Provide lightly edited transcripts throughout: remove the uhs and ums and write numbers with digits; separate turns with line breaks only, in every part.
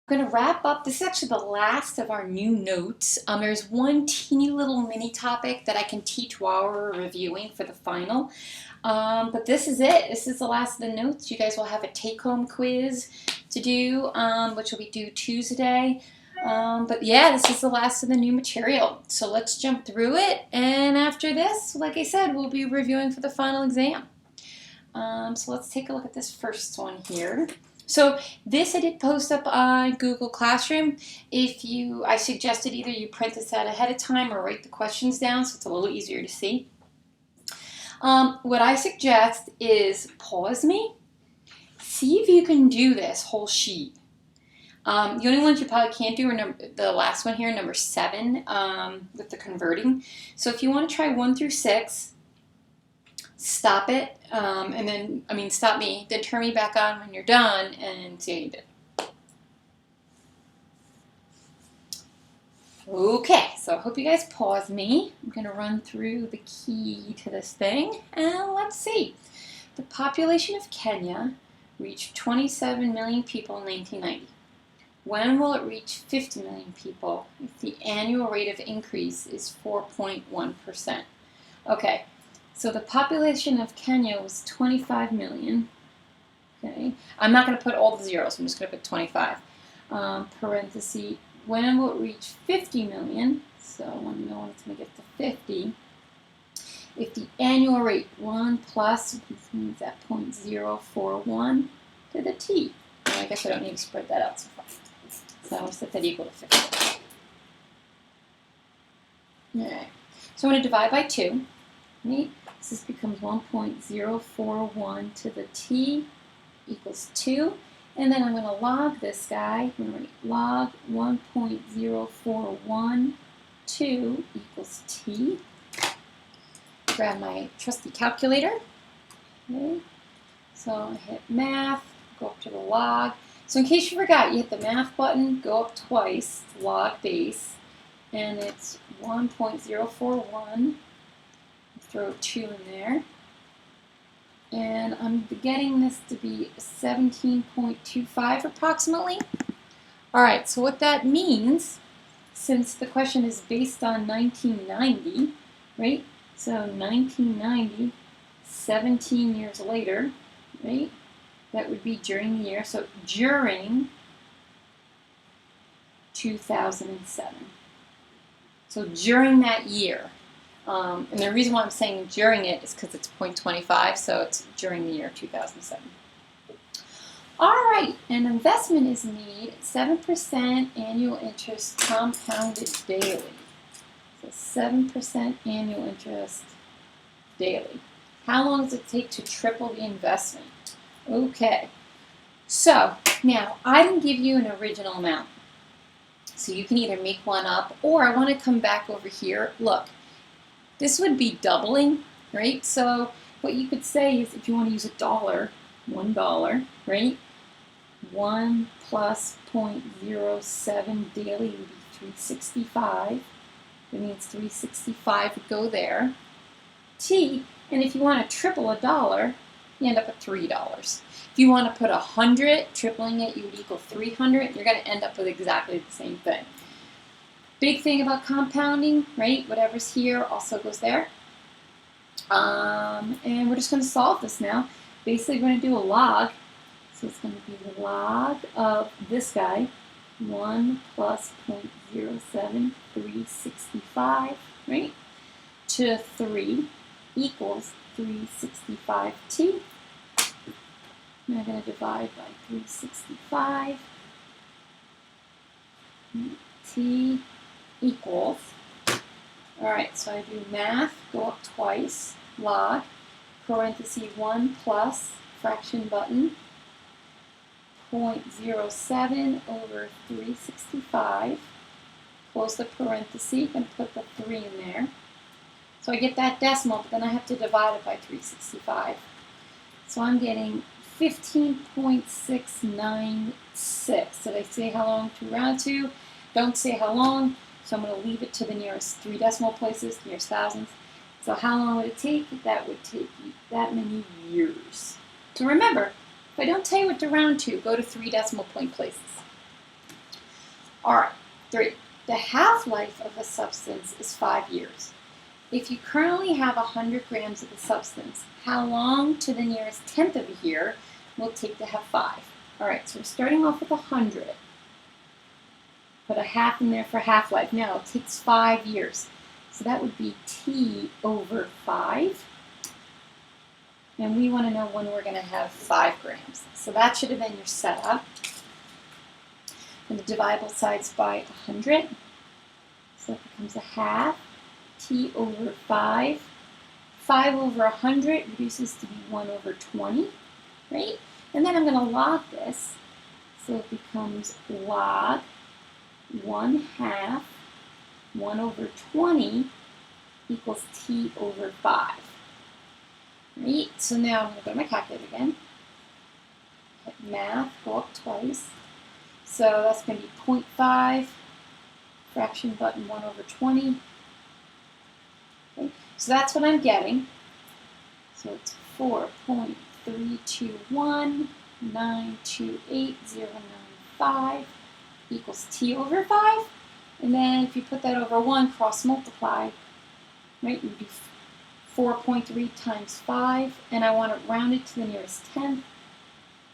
Going to wrap up. This is actually the last of our new notes. There's one teeny little mini topic that I can teach while we're reviewing for the final. But this is it. This is the last of the notes. You guys will have a take-home quiz to do, which will be due Tuesday. But yeah, this is the last of the new material. So let's jump through it. And after this, like I said, we'll be reviewing for the final exam. So let's take a look at this first one here. So this I did post up on Google Classroom. I suggested either you print this out ahead of time or write the questions down so it's a little easier to see. What I suggest is pause me, see if you can do this whole sheet. The only ones you probably can't do are the last one here, number 7, with the converting. So if you want to try 1 through 6, stop it, stop me, then turn me back on when you're done and see how you did. Okay, so I hope you guys pause me. I'm going to run through the key to this thing, and let's see. The population of Kenya reached 27 million people in 1990. When will it reach 50 million people if the annual rate of increase is 4.1%? Okay. So the population of Kenya was 25 million. Okay, I'm not going to put all the zeros. I'm just going to put 25. Parenthesis. When will it reach 50 million? So I want to know when it's going to get to 50. If the annual rate 1 plus, which means that 0.041 to the t. Well, I guess I don't need to spread that out so far. So I'll set that equal to 50. All right. So I'm going to divide by 2. Right? So this becomes 1.041 to the t equals 2. And then I'm going to log this guy. I'm going to write log 1.041 2 equals t. Grab my trusty calculator. Okay. So I hit math, go up to the log. So in case you forgot, you hit the math button, go up twice, log base, and it's 1.041. Throw 2 in there. And I'm getting this to be 17.25 approximately. Alright, so what that means, since the question is based on 1990, right? So 1990, 17 years later, right? That would be during the year. So during 2007. So during that year. And the reason why I'm saying during it is because it's 0.25, so it's during the year 2007. All right, an investment is made 7% annual interest compounded daily. So 7% annual interest daily. How long does it take to triple the investment? Okay, so now I didn't give you an original amount. So you can either make one up, or I want to come back over here. Look. This would be doubling, right? So what you could say is if you want to use $1, $1, right? 1 plus 0.07 daily would be 365. That means 365 would go there. T, and if you want to triple $1, you end up at $3. If you want to put 100, tripling it, you would equal 300. You're going to end up with exactly the same thing. Big thing about compounding, right? Whatever's here also goes there. And we're just going to solve this now. Basically, we're going to do a log. So it's going to be the log of this guy, 1 plus 0.07365, right? To 3 equals 365t. And I'm going to divide by 365. T equals, all right, so I do math, go up twice, log, parenthesis 1 plus, fraction button, 0.07 over 365, close the parenthesis, and put the 3 in there. So I get that decimal, but then I have to divide it by 365. So I'm getting 15.696. Did I say how long to round to? Don't say how long. So I'm going to leave it to the nearest 3 decimal places, nearest thousands. So how long would it take? That would take you that many years. So remember, if I don't tell you what to round to, go to 3 decimal point places. All right, 3. The half-life of a substance is 5 years. If you currently have 100 grams of the substance, how long to the nearest tenth of a year will it take to have 5? All right, so we're starting off with 100. Put a half in there for half-life. Now, it takes 5 years. So that would be T over 5. And we want to know when we're going to have 5 grams. So that should have been your setup. And divide both sides by 100. So that becomes a half. T over 5. 5 over 100 reduces to be 1 over 20, right? And then I'm going to log this. So it becomes log 1/2 1 over 20 equals T over 5. Right? So now I'm going to go to my calculator again. Hit math, go up twice. So that's going to be 0.5, fraction button 1 over 20. Okay. So that's what I'm getting. So it's 4.321928095 equals T over 5. And then if you put that over 1, cross multiply, right, you would do 4.3 times 5, and I want it rounded to the nearest tenth,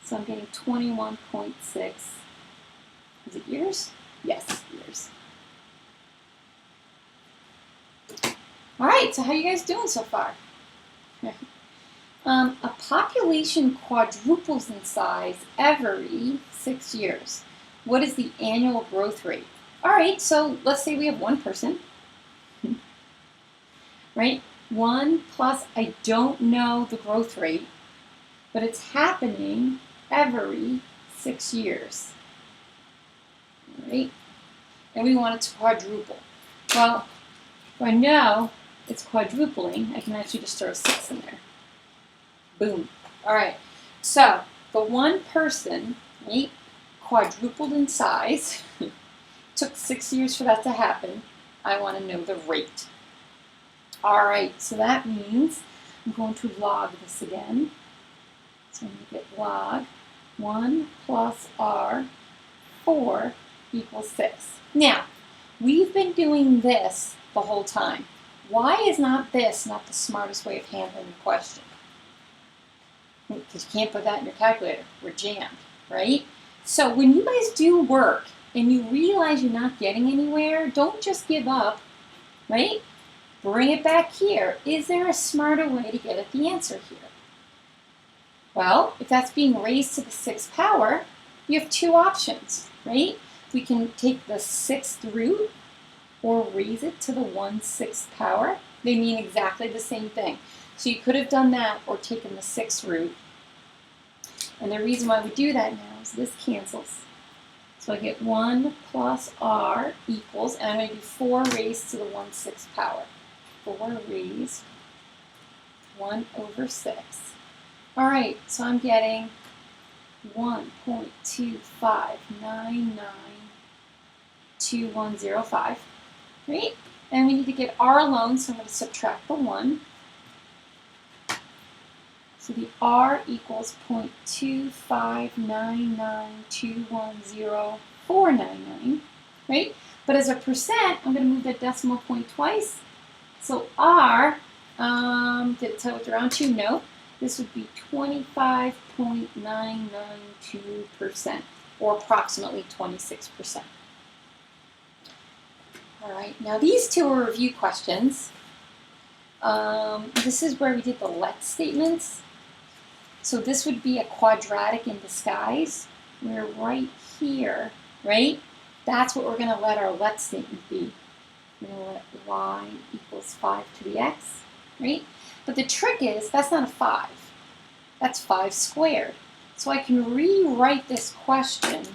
so I'm getting 21.6. Is it years? Yes, years. All right, so how are you guys doing so far? A population quadruples in size every 6 years. What is the annual growth rate? All right, so let's say we have one person, right? 1 plus, I don't know the growth rate, but it's happening every 6 years, all right? And we want it to quadruple. Well, if I know it's quadrupling, I can actually just throw a 6 in there. Boom. All right, so the one person, right, quadrupled in size, took 6 years for that to happen. I want to know the rate. All right, so that means I'm going to log this again. So I'm going to get log 1 plus r 4 equals 6. Now, we've been doing this the whole time. Why is not this not the smartest way of handling the question? Because you can't put that in your calculator. We're jammed, right? So when you guys do work and you realize you're not getting anywhere, don't just give up, right? Bring it back here. Is there a smarter way to get at the answer here? Well, if that's being raised to the 6th power, you have 2 options, right? We can take the 6th root or raise it to the 1/6 power. They mean exactly the same thing. So you could have done that or taken the 6th root. And the reason why we do that now is this cancels. So I get 1 plus r equals, and I'm going to do 4 raised to the 1/6 power. 4 raised 1 over 6. All right, so I'm getting 1.25992105, right? And we need to get r alone, so I'm going to subtract the 1. So the r equals 0.2599210,499, right? But as a percent, I'm going to move that decimal point twice. So r, did it tell it around 2? No. This would be 25.992%, or approximately 26%. All right, now these 2 are review questions. This is where we did the let statements. So this would be a quadratic in disguise. We're right here, right? That's what we're going to let our let statement be. We're going to let y equals 5 to the x, right? But the trick is, that's not a 5. That's 5 squared. So I can rewrite this question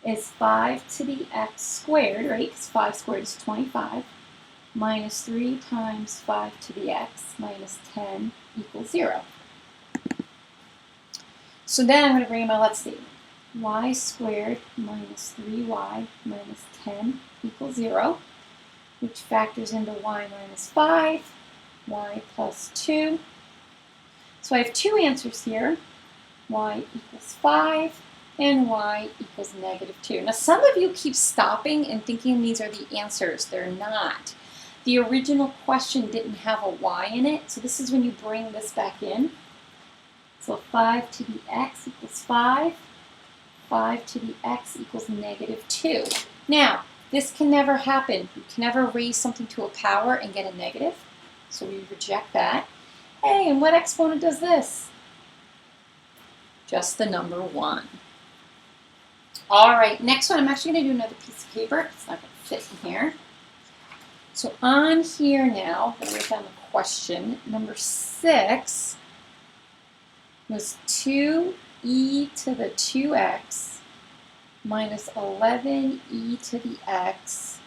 as 5 to the x squared, right? Because 5 squared is 25, minus 3 times 5 to the x minus 10 equals 0. So then I'm going to bring in my let statement. Y squared minus 3y minus 10 equals 0, which factors into y minus 5, y plus 2. So I have 2 answers here. Y equals 5 and y equals -2. Now, some of you keep stopping and thinking these are the answers. They're not. The original question didn't have a y in it, so this is when you bring this back in. So 5 to the x equals 5. 5 to the x equals -2. Now, this can never happen. You can never raise something to a power and get a negative, so we reject that. Hey, and what exponent does this? Just the number 1. All right, next one, I'm actually going to do another piece of paper. It's not going to fit in here. So on here now, I'm going to write down the question. Number 6 was 2e to the 2x minus 11e to the x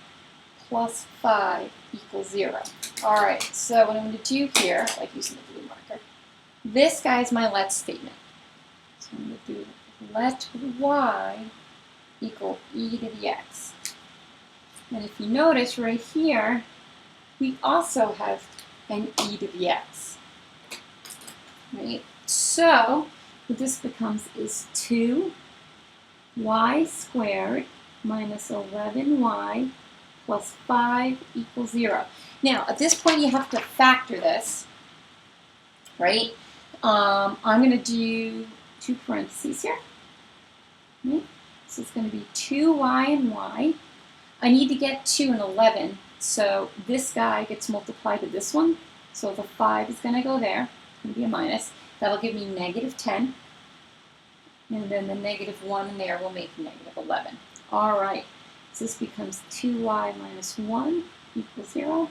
plus 5 equals 0. All right, so what I'm going to do here, like using the blue marker, this guy's my let statement. So I'm going to do let y equal e to the x. And if you notice right here, we also have an e to the x. Right? So what this becomes is 2y squared minus 11y plus 5 equals 0. Now, at this point, you have to factor this, right? I'm going to do 2 parentheses here. Right? So it's going to be 2y and y. I need to get 2 and 11, so this guy gets multiplied to this one. So the 5 is going to go there. It's going to be a minus. That'll give me -10. And then the -1 in there will make -11. All right. So this becomes 2y minus 1 equals 0.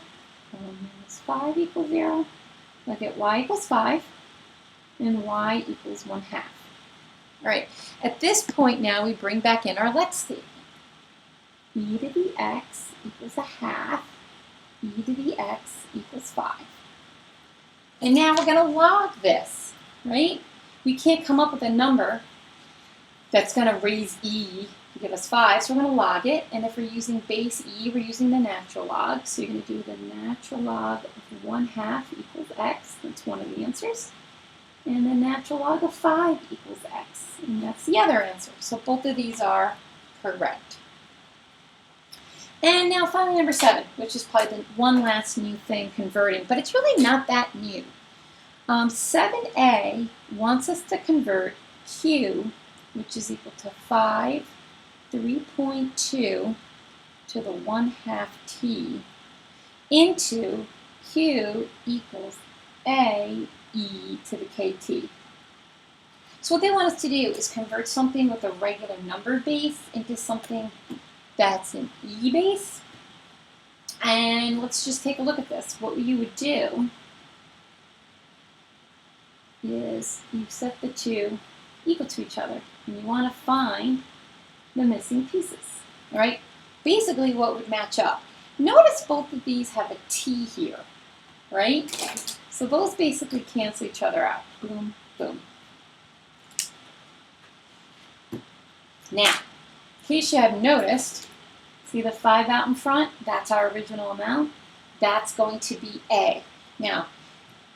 And minus 5 equals 0. I get y equals 5. And y equals 1/2. All right. At this point now, we bring back in our let statement. E to the x equals 1/2. E to the x equals 5. And now we're going to log this, right? We can't come up with a number that's going to raise e to give us 5, so we're going to log it. And if we're using base e, we're using the natural log. So you're going to do the natural log of 1/2 equals x. That's one of the answers. And the natural log of 5 equals x. And that's the other answer. So both of these are correct. And now finally number 7, which is probably the one last new thing converting, but it's really not that new. 7a wants us to convert q, which is equal to 5, 3.2 to the 1/2 t, into q equals a e to the kt. So what they want us to do is convert something with a regular number base into something that's an e base. And let's just take a look at this. What you would do is you set the two equal to each other, and you want to find the missing pieces. All right? Basically, what would match up? Notice both of these have a t here, right? So those basically cancel each other out. Boom, boom. Now, in case you haven't noticed, see the 5 out in front? That's our original amount. That's going to be a. Now,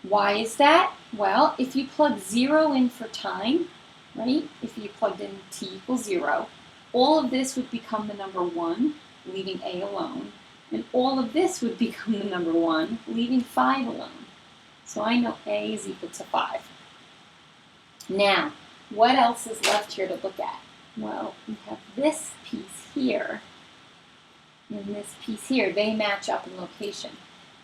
why is that? Well, if you plug 0 in for time, right? If you plugged in t equals 0, all of this would become the number 1, leaving a alone. And all of this would become the number 1, leaving 5 alone. So I know a is equal to 5. Now, what else is left here to look at? Well, we have this piece here and this piece here. They match up in location.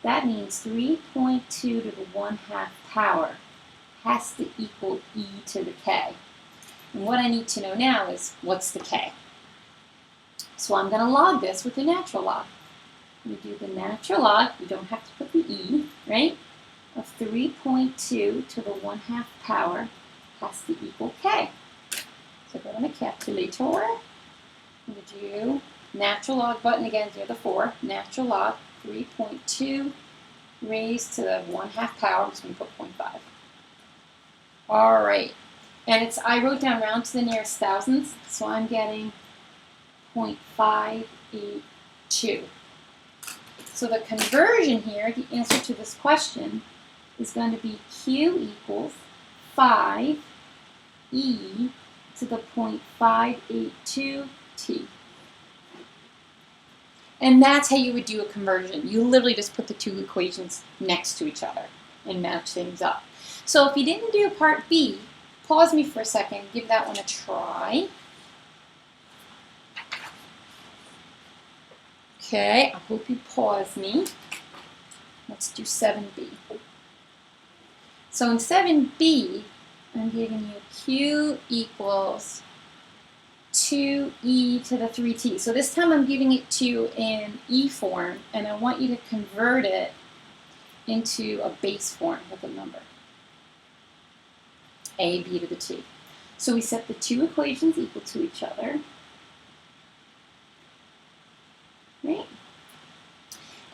That means 3.2 to the 1/2 power has to equal e to the k. And what I need to know now is, what's the k? So I'm going to log this with the natural log. We do the natural log. You don't have to put the e, right? Of 3.2 to the 1/2 power has to equal k. So go to my calculator. I'm going to do natural log button again near the 4. Natural log 3.2 raised to the 1/2 power. I'm just going to put 0.5. All right. And I wrote down round to the nearest thousandths, so I'm getting 0.582. So the conversion here, the answer to this question, is going to be q equals 5e to the 0.582 t. And that's how you would do a conversion. You literally just put the two equations next to each other and match things up. So if you didn't do part B, pause me for a second, give that one a try. Okay, I hope you pause me. Let's do 7B. So in 7B, I'm giving you Q equals 2e to the 3t. So this time I'm giving it to you in E form, and I want you to convert it into a base form with a number. A, b to the t. So we set the two equations equal to each other. Right?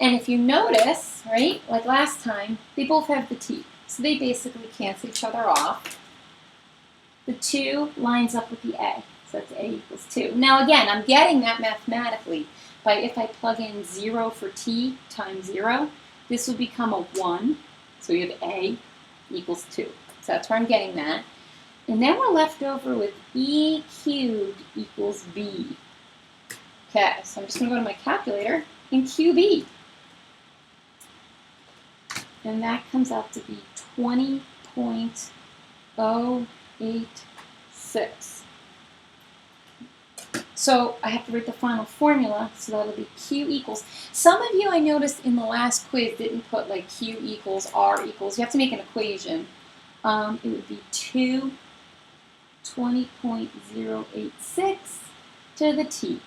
And if you notice, right, like last time, they both have the t. So they basically cancel each other off. The 2 lines up with the a. So that's a equals 2. Now again, I'm getting that mathematically by if I plug in 0 for t times 0, this will become a 1. So we have a equals 2. So that's where I'm getting that. And then we're left over with e cubed equals b. Okay, so I'm just going to go to my calculator and QB. And that comes out to be 20.086. So I have to write the final formula, so that'll be Q equals. Some of you I noticed in the last quiz didn't put like Q equals, R equals. You have to make an equation. It would be 20.086 to the T.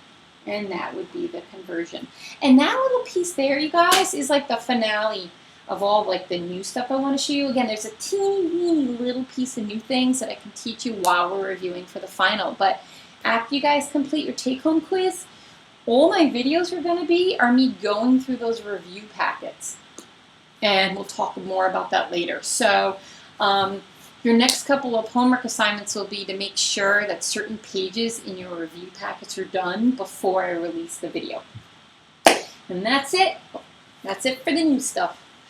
And that would be the conversion. And that little piece there, you guys, is like the finale of all like the new stuff I want to show you. Again, there's a teeny weeny little piece of new things that I can teach you while we're reviewing for the final. But after you guys complete your take-home quiz, all my videos are going to be are me going through those review packets. And we'll talk more about that later. So your next couple of homework assignments will be to make sure that certain pages in your review packets are done before I release the video. And that's it. That's it for the new stuff.